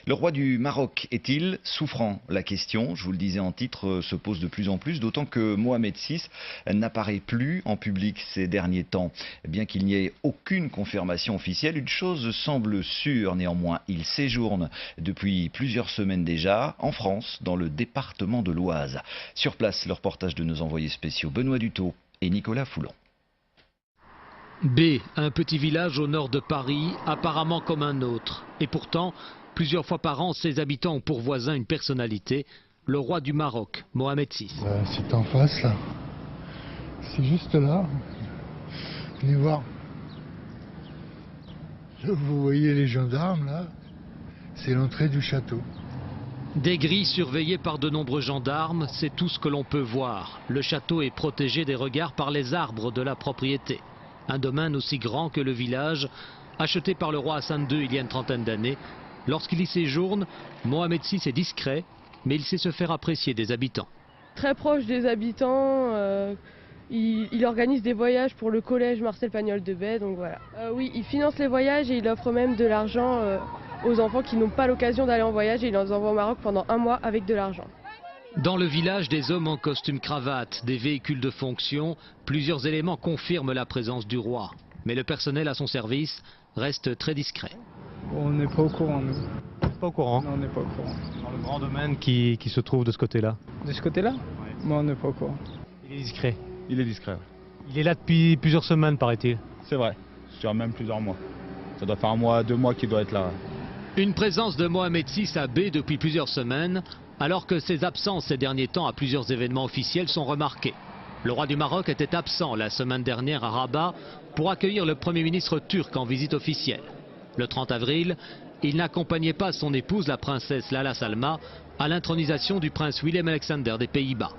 Le roi du Maroc est-il souffrant? La question, je vous le disais en titre, se pose de plus en plus, d'autant que Mohamed VI n'apparaît plus en public ces derniers temps. Bien qu'il n'y ait aucune confirmation officielle, une chose semble sûre néanmoins, il séjourne depuis plusieurs semaines déjà en France, dans le département de l'Oise. Sur place, le reportage de nos envoyés spéciaux Benoît Dutot et Nicolas Foulon. B, un petit village au nord de Paris, apparemment comme un autre. Et pourtant, plusieurs fois par an, ses habitants ont pour voisin une personnalité, le roi du Maroc, Mohamed VI. C'est en face là. C'est juste là. Venez voir. Vous voyez les gendarmes là. C'est l'entrée du château. Des grilles surveillées par de nombreux gendarmes, c'est tout ce que l'on peut voir. Le château est protégé des regards par les arbres de la propriété. Un domaine aussi grand que le village, acheté par le roi Hassan II il y a une trentaine d'années. Lorsqu'il y séjourne, Mohamed VI est discret, mais il sait se faire apprécier des habitants. Très proche des habitants, il organise des voyages pour le collège Marcel Pagnol de Bay, donc voilà. Oui, il finance les voyages et il offre même de l'argent aux enfants qui n'ont pas l'occasion d'aller en voyage et il les envoie au Maroc pendant un mois avec de l'argent. Dans le village, des hommes en costume cravate, des véhicules de fonction, plusieurs éléments confirment la présence du roi. Mais le personnel à son service reste très discret. On n'est pas au courant, nous. Pas au courant. Non, on n'est pas au courant. Dans le grand domaine qui se trouve de ce côté-là. De ce côté-là? Oui. Moi, on n'est pas au courant. Il est discret. Il est discret. Il est là depuis plusieurs semaines, paraît-il. C'est vrai, sur même plusieurs mois. Ça doit faire un mois, 2 mois qu'il doit être là. Une présence de Mohamed VI à B depuis plusieurs semaines, alors que ses absences ces derniers temps à plusieurs événements officiels sont remarquées. Le roi du Maroc était absent la semaine dernière à Rabat pour accueillir le Premier ministre turc en visite officielle. Le 30 avril, il n'accompagnait pas son épouse, la princesse Lala Salma, à l'intronisation du prince Willem-Alexander des Pays-Bas.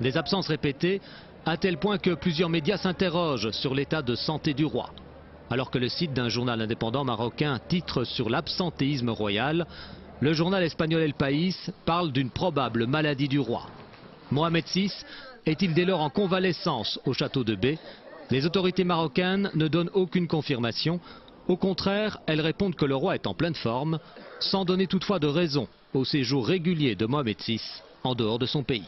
Des absences répétées, à tel point que plusieurs médias s'interrogent sur l'état de santé du roi. Alors que le site d'un journal indépendant marocain titre sur l'absentéisme royal, le journal espagnol El País parle d'une probable maladie du roi. Mohamed VI est-il dès lors en convalescence au château de Bay? Les autorités marocaines ne donnent aucune confirmation. Au contraire, elles répondent que le roi est en pleine forme, sans donner toutefois de raison au séjour régulier de Mohamed VI en dehors de son pays.